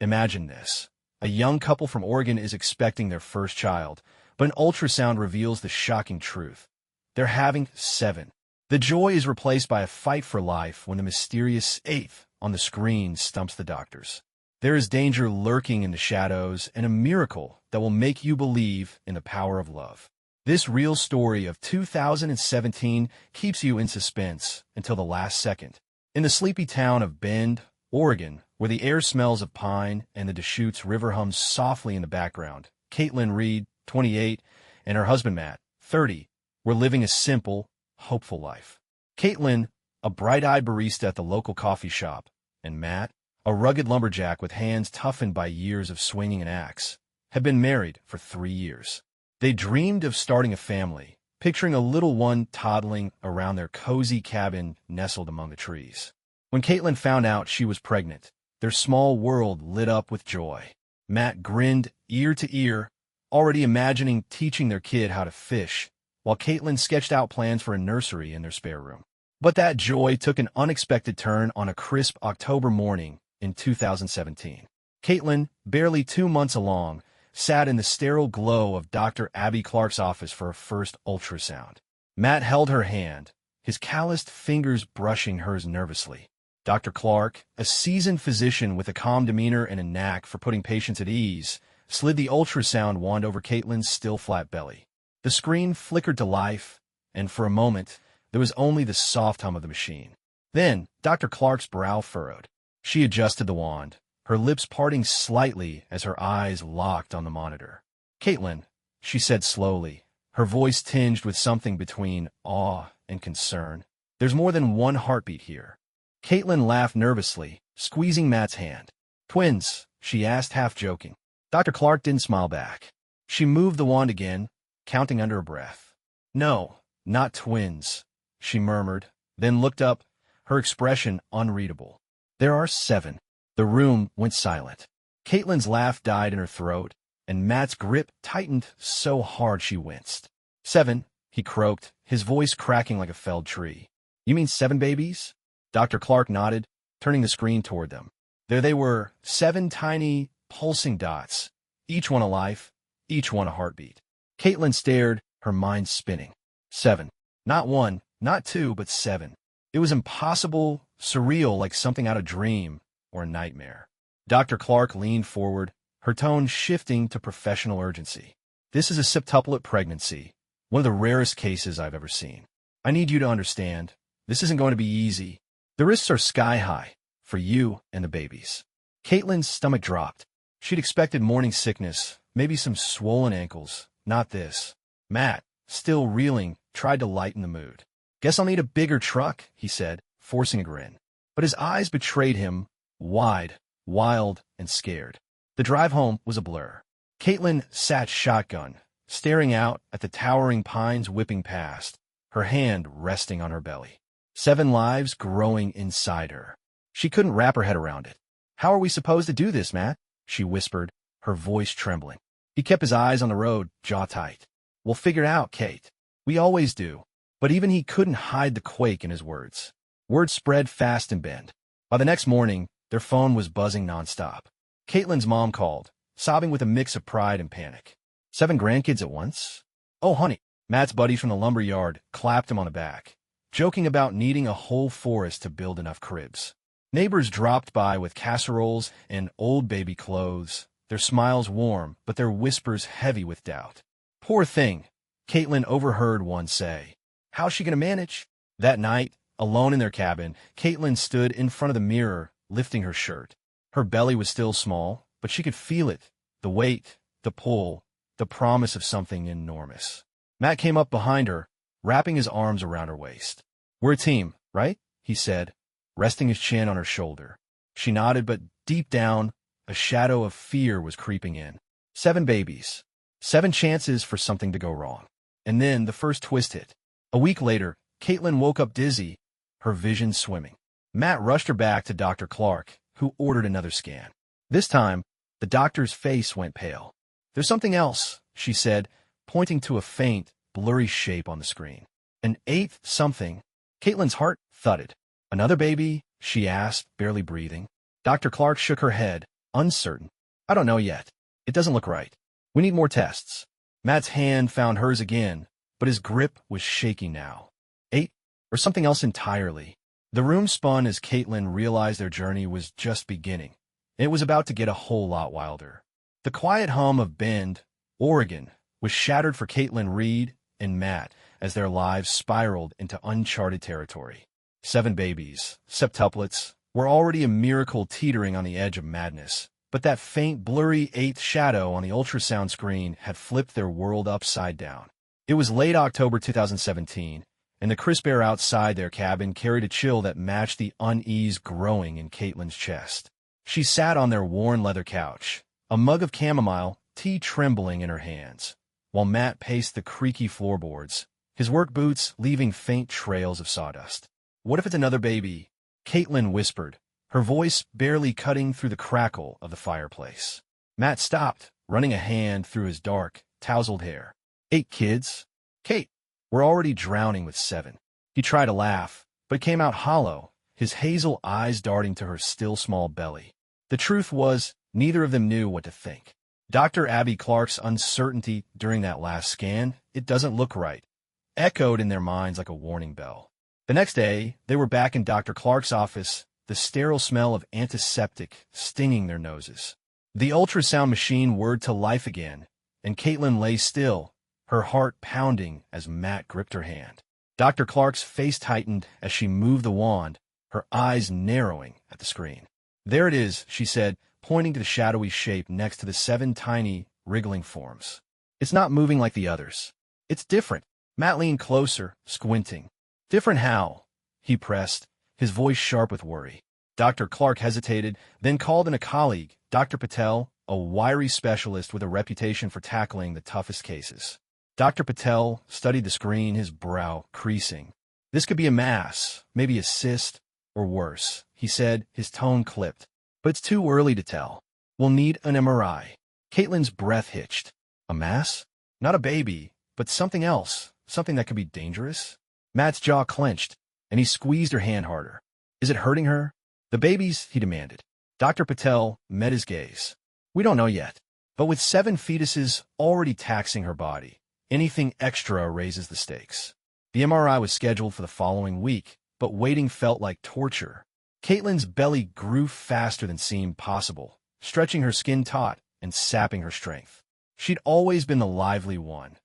Imagine this. A young couple from Oregon is expecting their first child, but an ultrasound reveals the shocking truth. They're having 7. The joy is replaced by a fight for life when the mysterious 8th on the screen stumps the doctors. There is danger lurking in the shadows and a miracle that will make you believe in the power of love. This real story of 2017 keeps you in suspense until the last second. In the sleepy town of Bend, Oregon, where the air smells of pine and the Deschutes River hums softly in the background, Caitlin Reed, 28, and her husband Matt, 30, were living a simple, hopeful life. Caitlin, a bright-eyed barista at the local coffee shop, and Matt, a rugged lumberjack with hands toughened by years of swinging an axe, had been married for 3 years. They dreamed of starting a family, picturing a little one toddling around their cozy cabin nestled among the trees. When Caitlin found out she was pregnant, their small world lit up with joy. Matt grinned ear to ear, already imagining teaching their kid how to fish, while Caitlin sketched out plans for a nursery in their spare room. But that joy took an unexpected turn on a crisp October morning in 2017. Caitlin, barely 2 months along, sat in the sterile glow of Dr. Abby Clark's office for her first ultrasound. Matt held her hand, his calloused fingers brushing hers nervously. Dr. Clark, a seasoned physician with a calm demeanor and a knack for putting patients at ease, slid the ultrasound wand over Caitlin's still flat belly. The screen flickered to life, and for a moment, there was only the soft hum of the machine. Then, Dr. Clark's brow furrowed. She adjusted the wand, her lips parting slightly as her eyes locked on the monitor. "Caitlin," she said slowly, her voice tinged with something between awe and concern. "There's more than one heartbeat here." Caitlin laughed nervously, squeezing Matt's hand. "Twins?" she asked, half joking. Dr. Clark didn't smile back. She moved the wand again, counting under her breath. "No, not twins," she murmured, then looked up, her expression unreadable. "There are 7. The room went silent. Caitlin's laugh died in her throat, and Matt's grip tightened so hard she winced. "7, he croaked, his voice cracking like a felled tree. "You mean 7 babies?" Dr. Clark nodded, turning the screen toward them. There they were, 7 tiny, pulsing dots, each one a life, each one a heartbeat. Caitlin stared, her mind spinning. 7. Not 1, not 2, but 7. It was impossible, surreal, like something out of a dream or a nightmare. Dr. Clark leaned forward, her tone shifting to professional urgency. "This is a septuplet pregnancy, one of the rarest cases I've ever seen. I need you to understand, this isn't going to be easy. The risks are sky high, for you and the babies." Caitlin's stomach dropped. She'd expected morning sickness, maybe some swollen ankles, not this. Matt, still reeling, tried to lighten the mood. "Guess I'll need a bigger truck," he said, forcing a grin. But his eyes betrayed him, wide, wild, and scared. The drive home was a blur. Caitlin sat shotgun, staring out at the towering pines whipping past, her hand resting on her belly. 7 lives growing inside her. She couldn't wrap her head around it. "How are we supposed to do this, Matt?" she whispered, her voice trembling. He kept his eyes on the road, jaw tight. "We'll figure it out, Kate. We always do." But even he couldn't hide the quake in his words. Word spread fast in Bend. By the next morning, their phone was buzzing nonstop. Caitlin's mom called, sobbing with a mix of pride and panic. 7 grandkids at once? "Oh, honey." Matt's buddies from the lumber yard clapped him on the back, joking about needing a whole forest to build enough cribs. Neighbors dropped by with casseroles and old baby clothes, their smiles warm, but their whispers heavy with doubt. "Poor thing," Caitlin overheard one say. "How's she going to manage?" That night, alone in their cabin, Caitlin stood in front of the mirror, lifting her shirt. Her belly was still small, but she could feel it, the weight, the pull, the promise of something enormous. Matt came up behind her, wrapping his arms around her waist. "We're a team, right?" he said, resting his chin on her shoulder. She nodded, but deep down, a shadow of fear was creeping in. 7 babies. 7 chances for something to go wrong. And then the first twist hit. A week later, Caitlin woke up dizzy, her vision swimming. Matt rushed her back to Dr. Clark, who ordered another scan. This time, the doctor's face went pale. "There's something else," she said, pointing to a faint, blurry shape on the screen. "An 8th something." Caitlin's heart thudded. "Another baby?" she asked, barely breathing. Dr. Clark shook her head, Uncertain. I don't know yet. It doesn't look right. We need more tests. Matt's hand found hers again, but his grip was shaky now. 8? Or something else entirely. The room spun as Caitlin realized their journey was just beginning. It was about to get a whole lot wilder. The quiet hum of Bend, Oregon, was shattered for Caitlin Reed and Matt as their lives spiraled into uncharted territory. 7 babies, septuplets, were already a miracle teetering on the edge of madness, but that faint, blurry 8th shadow on the ultrasound screen had flipped their world upside down. It was late October 2017, and the crisp air outside their cabin carried a chill that matched the unease growing in Caitlin's chest. She sat on their worn leather couch, a mug of chamomile tea trembling in her hands, while Matt paced the creaky floorboards, his work boots leaving faint trails of sawdust. "What if it's another baby?" Caitlin whispered, her voice barely cutting through the crackle of the fireplace. Matt stopped, running a hand through his dark, tousled hair. 8 kids? Kate, we're already drowning with 7. He tried to laugh, but came out hollow, his hazel eyes darting to her still small belly. The truth was, neither of them knew what to think. Dr. Abby Clark's uncertainty during that last scan, "It doesn't look right," echoed in their minds like a warning bell. The next day, they were back in Dr. Clark's office, the sterile smell of antiseptic stinging their noses. The ultrasound machine whirred to life again, and Caitlin lay still, her heart pounding as Matt gripped her hand. Dr. Clark's face tightened as she moved the wand, her eyes narrowing at the screen. "There it is," she said, pointing to the shadowy shape next to the 7 tiny, wriggling forms. "It's not moving like the others. It's different." Matt leaned closer, squinting. "Different how?" he pressed, his voice sharp with worry. Dr. Clark hesitated, then called in a colleague, Dr. Patel, a wiry specialist with a reputation for tackling the toughest cases. Dr. Patel studied the screen, his brow creasing. "This could be a mass, maybe a cyst, or worse," he said, his tone clipped. "But it's too early to tell. We'll need an MRI." Caitlin's breath hitched. A mass? Not a baby, but something else, something that could be dangerous? Matt's jaw clenched, and he squeezed her hand harder. "Is it hurting her?" "The babies," he demanded. Dr. Patel met his gaze. "We don't know yet, but with 7 fetuses already taxing her body, anything extra raises the stakes." The MRI was scheduled for the following week, but waiting felt like torture. Caitlin's belly grew faster than seemed possible, stretching her skin taut and sapping her strength. She'd always been the lively one,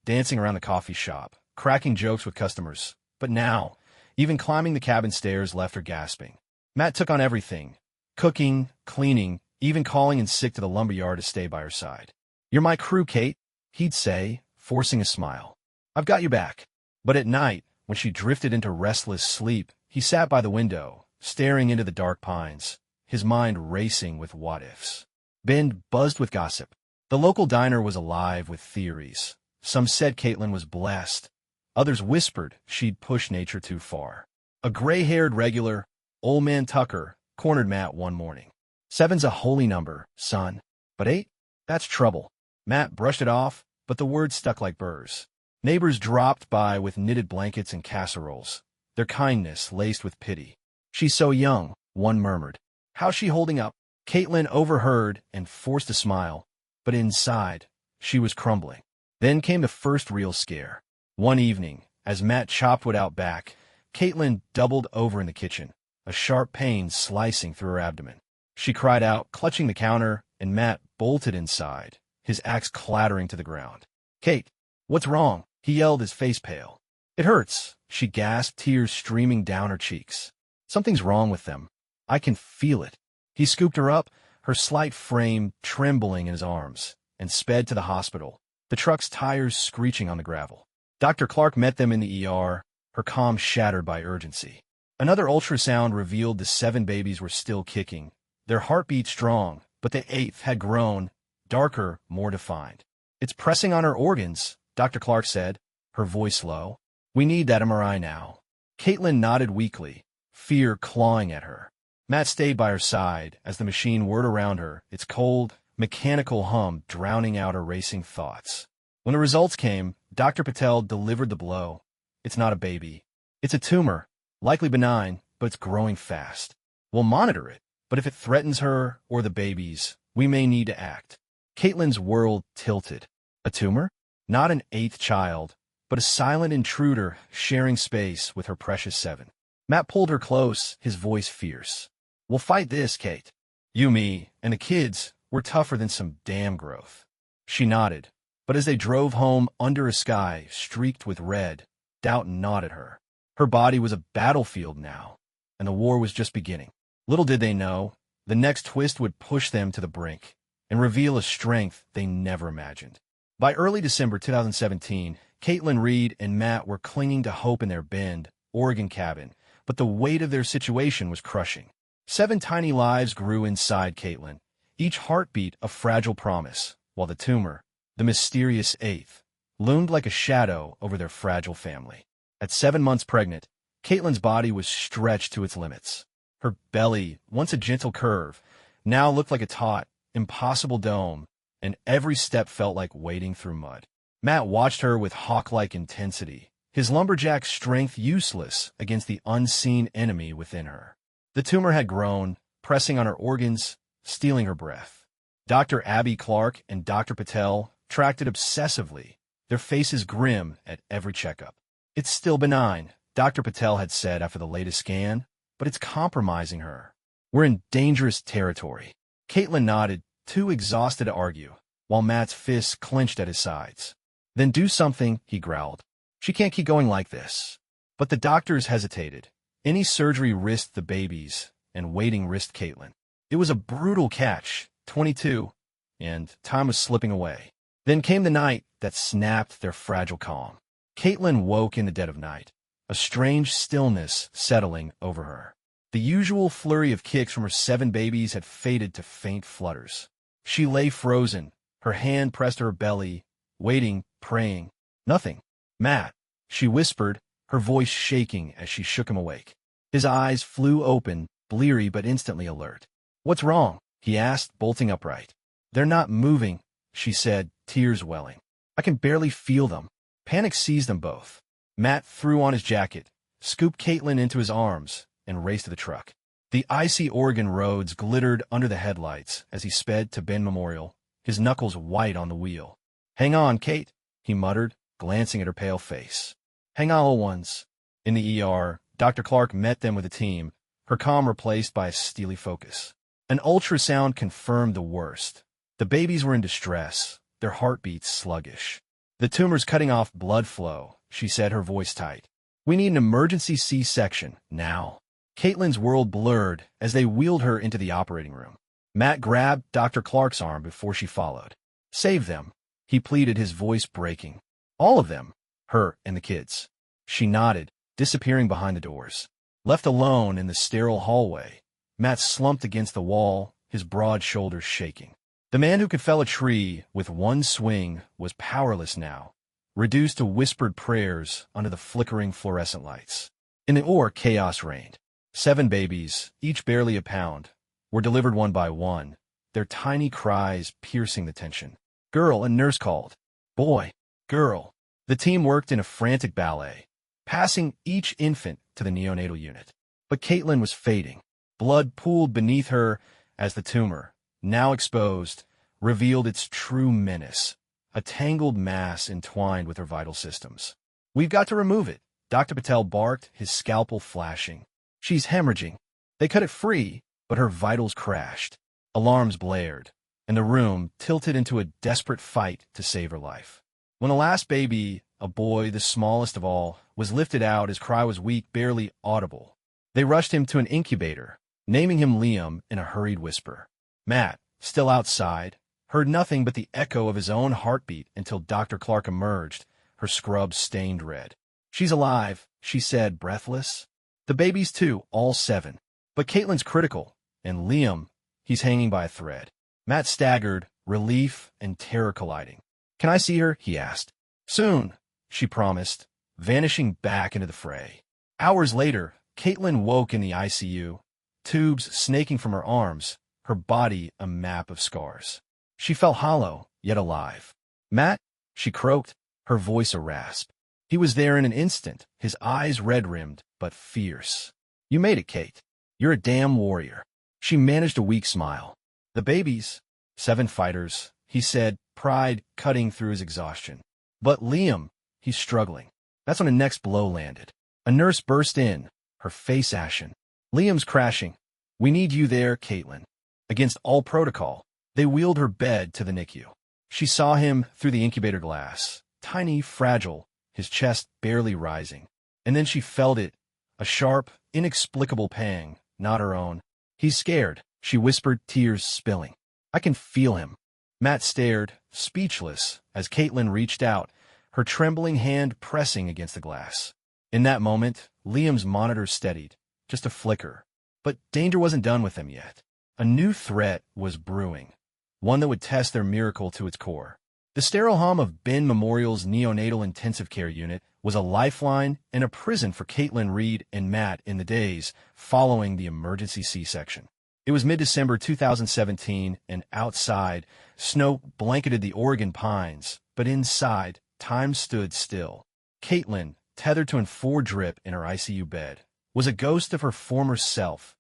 dancing around the coffee shop, cracking jokes with customers, but now, even climbing the cabin stairs left her gasping. Matt took on everything, cooking, cleaning, even calling in sick to the lumberyard to stay by her side. "You're my crew, Kate," he'd say, forcing a smile. "I've got you back." But at night, when she drifted into restless sleep, he sat by the window, staring into the dark pines, his mind racing with what-ifs. Bend buzzed with gossip. The local diner was alive with theories. Some said Caitlin was blessed. Others whispered she'd pushed nature too far. A gray-haired regular, Old Man Tucker, cornered Matt one morning. "7's a holy number, son. But 8? That's trouble." Matt brushed it off, but the words stuck like burrs. Neighbors dropped by with knitted blankets and casseroles, their kindness laced with pity. "She's so young," one murmured. "How's she holding up?" Caitlin overheard and forced a smile, but inside, she was crumbling. Then came the first real scare. One evening, as Matt chopped wood out back, Caitlin doubled over in the kitchen, a sharp pain slicing through her abdomen. She cried out, clutching the counter, and Matt bolted inside, his axe clattering to the ground. "Kate, what's wrong?" he yelled, his face pale. "It hurts," she gasped, tears streaming down her cheeks. "Something's wrong with them. I can feel it." He scooped her up, her slight frame trembling in his arms, and sped to the hospital, the truck's tires screeching on the gravel. Dr. Clark met them in the ER, her calm shattered by urgency. Another ultrasound revealed the 7 babies were still kicking, their heartbeat strong, but the 8th had grown, darker, more defined. "It's pressing on her organs," Dr. Clark said, her voice low. "We need that MRI now." Caitlin nodded weakly, fear clawing at her. Matt stayed by her side as the machine whirred around her, its cold, mechanical hum drowning out her racing thoughts. When the results came, Dr. Patel delivered the blow. "It's not a baby. It's a tumor, likely benign, but it's growing fast. We'll monitor it," But if it threatens her or the babies, we may need to act. Caitlin's world tilted. A tumor? Not an eighth child, but a silent intruder sharing space with her precious seven. Matt pulled her close, his voice fierce. We'll fight this, Kate. You, me, and the kids, we're tougher than some damn growth. She nodded, but as they drove home under a sky streaked with red, doubt gnawed at her. Her body was a battlefield now, and the war was just beginning. Little did they know, the next twist would push them to the brink and reveal a strength they never imagined. By early December 2017, Caitlin Reed and Matt were clinging to hope in their Bend, Oregon cabin, but the weight of their situation was crushing. 7 tiny lives grew inside Caitlin, each heartbeat a fragile promise, while the tumor, the mysterious eighth, loomed like a shadow over their fragile family. At 7 months pregnant, Caitlin's body was stretched to its limits. Her belly, once a gentle curve, now looked like a taut, impossible dome, and every step felt like wading through mud. Matt watched her with hawk-like intensity, his lumberjack strength useless against the unseen enemy within her. The tumor had grown, pressing on her organs, stealing her breath. Dr. Abby Clark and Dr. Patel tracked it obsessively, their faces grim at every checkup. It's still benign, Dr. Patel had said after the latest scan, but it's compromising her. We're in dangerous territory. Caitlin nodded, too exhausted to argue, while Matt's fists clenched at his sides. Then do something, he growled. She can't keep going like this. But the doctors hesitated. Any surgery risked the babies, and waiting risked Caitlin. It was a brutal catch, 22, and time was slipping away. Then came the night that snapped their fragile calm. Caitlin woke in the dead of night, a strange stillness settling over her. The usual flurry of kicks from her 7 babies had faded to faint flutters. She lay frozen, her hand pressed to her belly, waiting, praying. Nothing. Matt, she whispered, her voice shaking as she shook him awake. His eyes flew open, bleary but instantly alert. What's wrong? He asked, bolting upright. They're not moving, she said, tears welling. I can barely feel them. Panic seized them both. Matt threw on his jacket, scooped Caitlin into his arms, and raced to the truck. The icy Oregon roads glittered under the headlights as he sped to Bend Memorial, his knuckles white on the wheel. Hang on, Kate, he muttered, glancing at her pale face. Hang on, little ones. In the ER, Dr. Clark met them with a team, her calm replaced by a steely focus. An ultrasound confirmed the worst. The babies were in distress, their heartbeats sluggish. The tumor's cutting off blood flow, she said, her voice tight. We need an emergency C-section, now. Caitlin's world blurred as they wheeled her into the operating room. Matt grabbed Dr. Clark's arm before she followed. Save them, he pleaded, his voice breaking. All of them, her and the kids. She nodded, disappearing behind the doors. Left alone in the sterile hallway, Matt slumped against the wall, his broad shoulders shaking. The man who could fell a tree with one swing was powerless now, reduced to whispered prayers under the flickering fluorescent lights. In the OR, chaos reigned. 7 babies, each barely a pound, were delivered one by one, their tiny cries piercing the tension. Girl, a nurse called. Boy, girl. The team worked in a frantic ballet, passing each infant to the neonatal unit. But Caitlin was fading. Blood pooled beneath her as the tumor, now exposed, revealed its true menace, a tangled mass entwined with her vital systems. We've got to remove it, Dr. Patel barked, his scalpel flashing. She's hemorrhaging. They cut it free, but her vitals crashed. Alarms blared, and the room tilted into a desperate fight to save her life. When the last baby, a boy, the smallest of all, was lifted out, his cry was weak, barely audible. They rushed him to an incubator, naming him Liam in a hurried whisper. Matt, still outside, heard nothing but the echo of his own heartbeat until Dr. Clark emerged, her scrubs stained red. She's alive, she said, breathless. The babies too, all 7. But Caitlin's critical, and Liam, he's hanging by a thread. Matt staggered, relief and terror colliding. Can I see her? He asked. Soon, she promised, vanishing back into the fray. Hours later, Caitlin woke in the ICU, tubes snaking from her arms, her body a map of scars. She felt hollow, yet alive. Matt, she croaked, her voice a rasp. He was there in an instant, his eyes red-rimmed, but fierce. You made it, Kate. You're a damn warrior. She managed a weak smile. The babies, 7 fighters, he said, pride cutting through his exhaustion. But Liam, he's struggling. That's when the next blow landed. A nurse burst in, her face ashen. Liam's crashing. We need you there, Caitlin. Against all protocol, they wheeled her bed to the NICU. She saw him through the incubator glass, tiny, fragile, his chest barely rising. And then she felt it, a sharp, inexplicable pang, not her own. He's scared, she whispered, tears spilling. I can feel him. Matt stared, speechless, as Caitlin reached out, her trembling hand pressing against the glass. In that moment, Liam's monitor steadied, just a flicker. But danger wasn't done with them yet. A new threat was brewing, one that would test their miracle to its core. The sterile hum of Ben Memorial's neonatal intensive care unit was a lifeline and a prison for Caitlin Reed and Matt in the days following the emergency C-section. It was mid-December 2017, and outside, snow blanketed the Oregon pines, but inside, time stood still. Caitlin, tethered to an 4-drip in her ICU bed, was a ghost of her former self.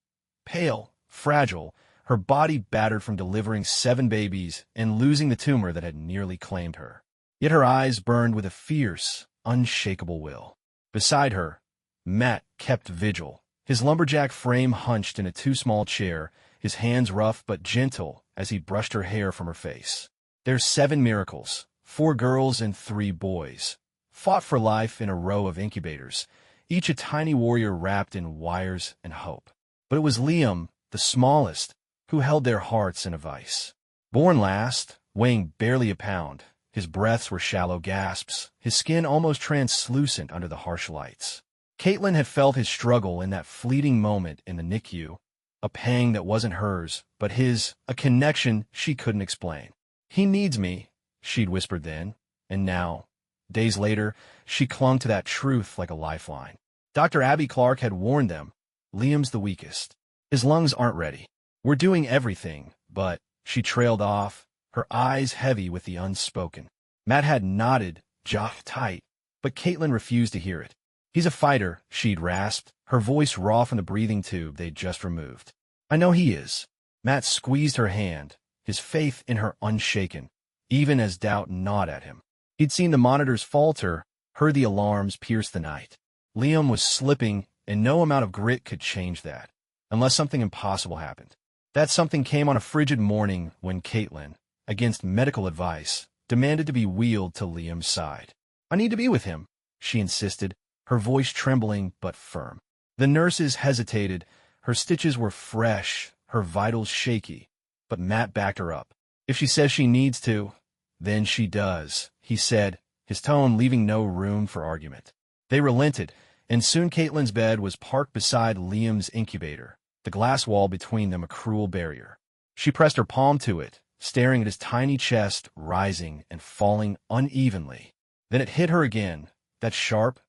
Pale, fragile, her body battered from delivering 7 babies and losing the tumor that had nearly claimed her. Yet her eyes burned with a fierce, unshakable will. Beside her, Matt kept vigil, his lumberjack frame hunched in a too small chair, his hands rough but gentle as he brushed her hair from her face. Their 7 miracles, 4 girls and 3 boys, fought for life in a row of incubators, each a tiny warrior wrapped in wires and hope. But it was Liam, the smallest, who held their hearts in a vice. Born last, weighing barely a pound, his breaths were shallow gasps, his skin almost translucent under the harsh lights. Caitlin had felt his struggle in that fleeting moment in the NICU, a pang that wasn't hers, but his, a connection she couldn't explain. He needs me, she'd whispered then, and now, days later, she clung to that truth like a lifeline. Dr. Abby Clark had warned them, Liam's the weakest. His lungs aren't ready. We're doing everything, but, she trailed off, her eyes heavy with the unspoken. Matt had nodded, jaw tight, but Caitlin refused to hear it. He's a fighter, she'd rasped, her voice raw from the breathing tube they'd just removed. I know he is. Matt squeezed her hand, his faith in her unshaken, even as doubt gnawed at him. He'd seen the monitors falter, heard the alarms pierce the night. Liam was slipping, and no amount of grit could change that, unless something impossible happened. That something came on a frigid morning when Caitlin, against medical advice, demanded to be wheeled to Liam's side. I need to be with him, she insisted, her voice trembling but firm. The nurses hesitated, her stitches were fresh, her vitals shaky, but Matt backed her up. If she says she needs to, then she does, he said, his tone leaving no room for argument. They relented, and soon Caitlin's bed was parked beside Liam's incubator, the glass wall between them a cruel barrier. She pressed her palm to it, staring at his tiny chest rising and falling unevenly. Then it hit her again, that sharp,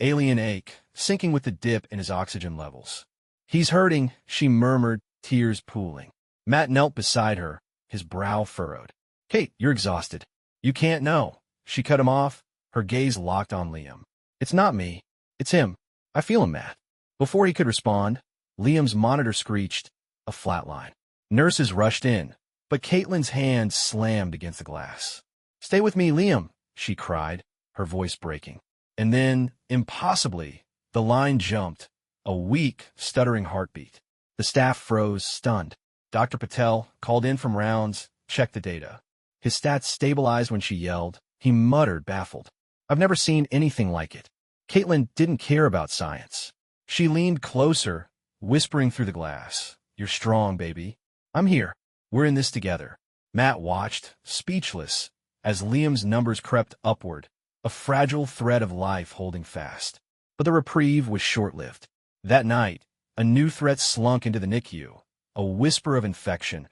alien ache, sinking with the dip in his oxygen levels. He's hurting, she murmured, tears pooling. Matt knelt beside her, his brow furrowed. Kate, you're exhausted. You can't know. She cut him off, her gaze locked on Liam. It's not me. It's him. I feel him, Matt. Before he could respond, Liam's monitor screeched, a flatline. Nurses rushed in, but Caitlin's hand slammed against the glass. Stay with me, Liam, she cried, her voice breaking. And then, impossibly, the line jumped, a weak, stuttering heartbeat. The staff froze, stunned. Dr. Patel, called in from rounds, checked the data. His stats stabilized when she yelled. He muttered, baffled. I've never seen anything like it. Caitlin didn't care about science. She leaned closer, whispering through the glass. You're strong, baby. I'm here. We're in this together. Matt watched, speechless, as Liam's numbers crept upward, a fragile thread of life holding fast. But the reprieve was short-lived. That night, a new threat slunk into the NICU, a whisper of infection,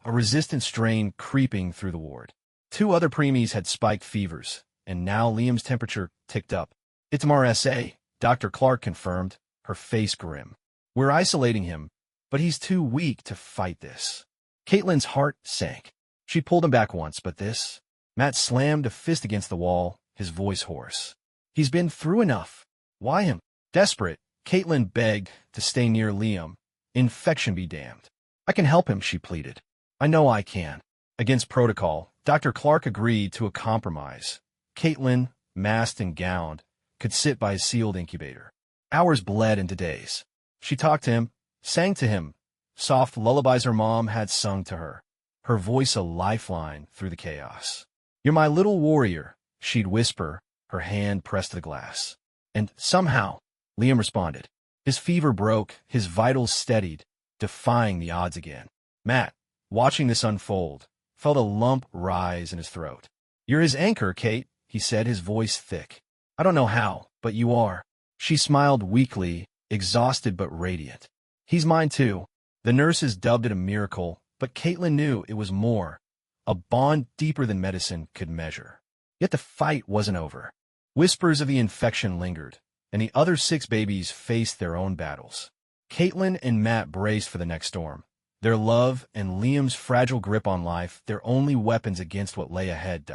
a resistant strain creeping through the ward. 2 other preemies had spiked fevers, and now Liam's temperature ticked up. It's MRSA, Dr. Clark confirmed, her face grim. We're isolating him, but he's too weak to fight this. Caitlin's heart sank. She pulled him back once, but this? Matt slammed a fist against the wall, his voice hoarse. He's been through enough. Why him? Desperate, Caitlin begged to stay near Liam. Infection be damned. I can help him, she pleaded. I know I can. Against protocol, Dr. Clark agreed to a compromise. Caitlin, masked and gowned, could sit by his sealed incubator. Hours bled into days. She talked to him, sang to him, soft lullabies her mom had sung to her, her voice a lifeline through the chaos. You're my little warrior, she'd whisper, her hand pressed to the glass. And somehow, Liam responded. His fever broke, his vitals steadied, defying the odds again. Matt, watching this unfold, felt a lump rise in his throat. You're his anchor, Kate, he said, his voice thick. I don't know how, but you are. She smiled weakly, exhausted but radiant. He's mine too. The nurses dubbed it a miracle, but Caitlin knew it was more, a bond deeper than medicine could measure. Yet the fight wasn't over. Whispers of the infection lingered, and the other 6 babies faced their own battles. Caitlin and Matt braced for the next storm. Their love and Liam's fragile grip on life, their only weapons against what lay ahead.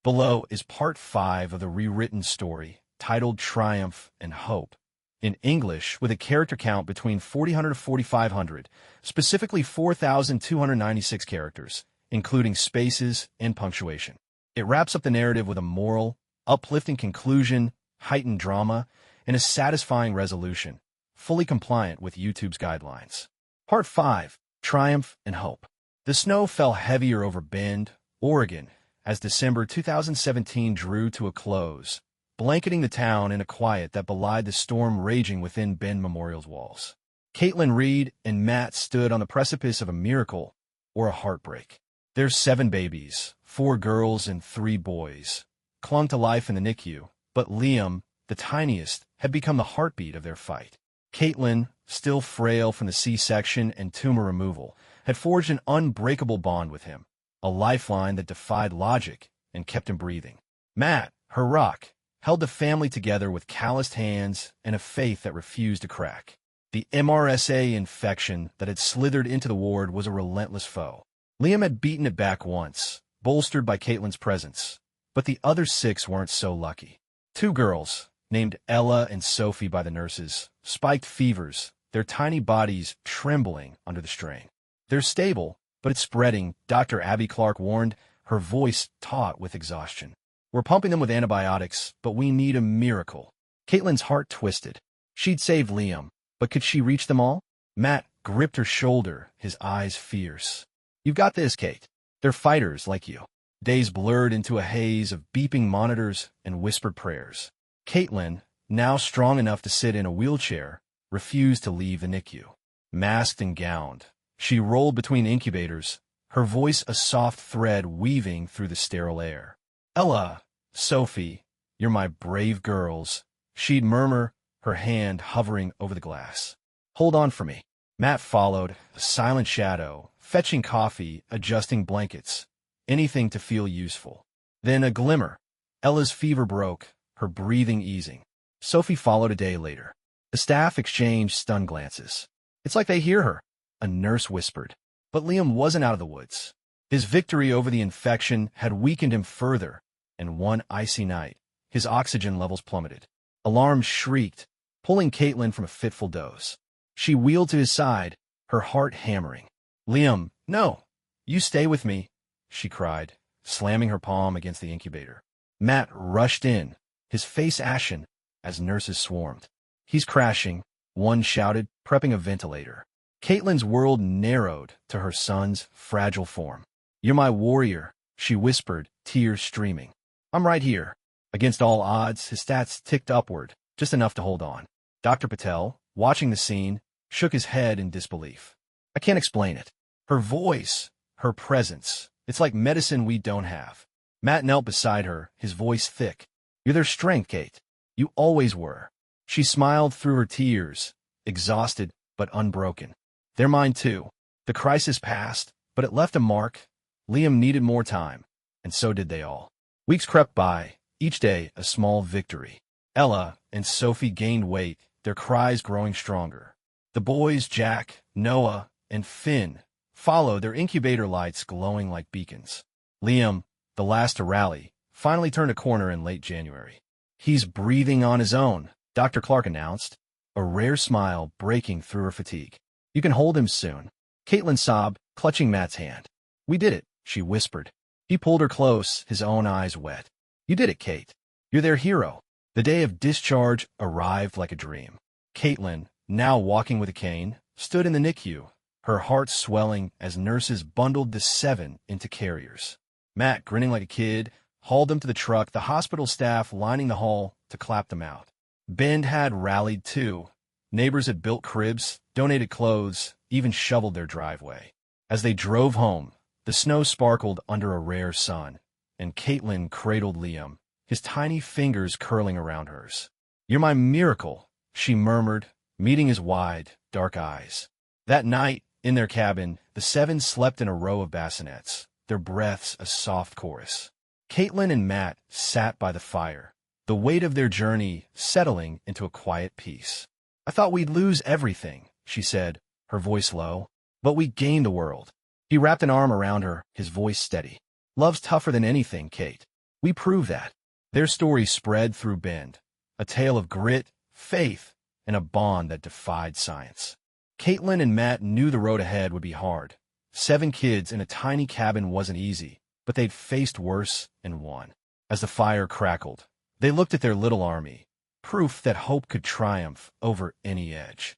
Below is part 5 of the rewritten story, titled Triumph and Hope. In English, with a character count between 4,000 to 4,500, specifically 4,296 characters, including spaces and punctuation. It wraps up the narrative with a moral, uplifting conclusion, heightened drama, and a satisfying resolution, fully compliant with YouTube's guidelines. Part 5, Triumph and Hope. The snow fell heavier over Bend, Oregon, as December 2017 drew to a close, blanketing the town in a quiet that belied the storm raging within Bend Memorial's walls. Caitlin Reed and Matt stood on the precipice of a miracle or a heartbreak. Their 7 babies, 4 girls and 3 boys, clung to life in the NICU, but Liam, the tiniest, had become the heartbeat of their fight. Caitlin, still frail from the C-section and tumor removal, had forged an unbreakable bond with him, a lifeline that defied logic and kept him breathing. Matt, her rock, held the family together with calloused hands and a faith that refused to crack. The MRSA infection that had slithered into the ward was a relentless foe. Liam had beaten it back once, bolstered by Caitlin's presence, but the other 6 weren't so lucky. 2 girls, named Ella and Sophie by the nurses, spiked fevers, their tiny bodies trembling under the strain. They're stable, but it's spreading, Dr. Abby Clark warned, her voice taut with exhaustion. We're pumping them with antibiotics, but we need a miracle. Caitlin's heart twisted. She'd saved Liam, but could she reach them all? Matt gripped her shoulder, his eyes fierce. You've got this, Kate. They're fighters like you. Days blurred into a haze of beeping monitors and whispered prayers. Caitlin, now strong enough to sit in a wheelchair, refused to leave the NICU. Masked and gowned, she rolled between incubators, her voice a soft thread weaving through the sterile air. Ella, Sophie, you're my brave girls, she'd murmur, her hand hovering over the glass. Hold on for me. Matt followed, a silent shadow, fetching coffee, adjusting blankets, anything to feel useful. Then a glimmer. Ella's fever broke, her breathing easing. Sophie followed a day later. The staff exchanged stunned glances. It's like they hear her, a nurse whispered. But Liam wasn't out of the woods. His victory over the infection had weakened him further, and one icy night, his oxygen levels plummeted. Alarms shrieked, pulling Caitlin from a fitful doze. She wheeled to his side, her heart hammering. Liam, no, you stay with me, she cried, slamming her palm against the incubator. Matt rushed in, his face ashen, as nurses swarmed. He's crashing, one shouted, prepping a ventilator. Caitlin's world narrowed to her son's fragile form. You're my warrior, she whispered, tears streaming. I'm right here. Against all odds, his stats ticked upward, just enough to hold on. Dr. Patel, watching the scene, shook his head in disbelief. I can't explain it. Her voice, her presence, it's like medicine we don't have. Matt knelt beside her, his voice thick. You're their strength, Kate. You always were. She smiled through her tears, exhausted but unbroken. They're mine too. The crisis passed, but it left a mark. Liam needed more time, and so did they all. Weeks crept by, each day a small victory. Ella and Sophie gained weight, their cries growing stronger. The boys, Jack, Noah, and Finn, followed, their incubator lights glowing like beacons. Liam, the last to rally, finally turned a corner in late January. He's breathing on his own, Dr. Clark announced, a rare smile breaking through her fatigue. You can hold him soon. Caitlin sobbed, clutching Matt's hand. "We did it," she whispered. He pulled her close, his own eyes wet. "You did it, Kate. You're their hero." The day of discharge arrived like a dream. Caitlin, now walking with a cane, stood in the NICU, her heart swelling as nurses bundled the 7 into carriers. Matt, grinning like a kid, hauled them to the truck, the hospital staff lining the hall to clap them out. Bend had rallied too. Neighbors had built cribs, donated clothes, even shoveled their driveway. As they drove home, the snow sparkled under a rare sun, and Caitlin cradled Liam, his tiny fingers curling around hers. "You're my miracle," she murmured, meeting his wide, dark eyes. That night, in their cabin, the 7 slept in a row of bassinets, their breaths a soft chorus. Caitlin and Matt sat by the fire, the weight of their journey settling into a quiet peace. "I thought we'd lose everything," she said, her voice low, "but we gained the world." He wrapped an arm around her, his voice steady. "Love's tougher than anything, Kate. We prove that." Their story spread through Bend, a tale of grit, faith, and a bond that defied science. Caitlin and Matt knew the road ahead would be hard. 7 kids in a tiny cabin wasn't easy, but they'd faced worse and won. As the fire crackled, they looked at their little army, proof that hope could triumph over any edge.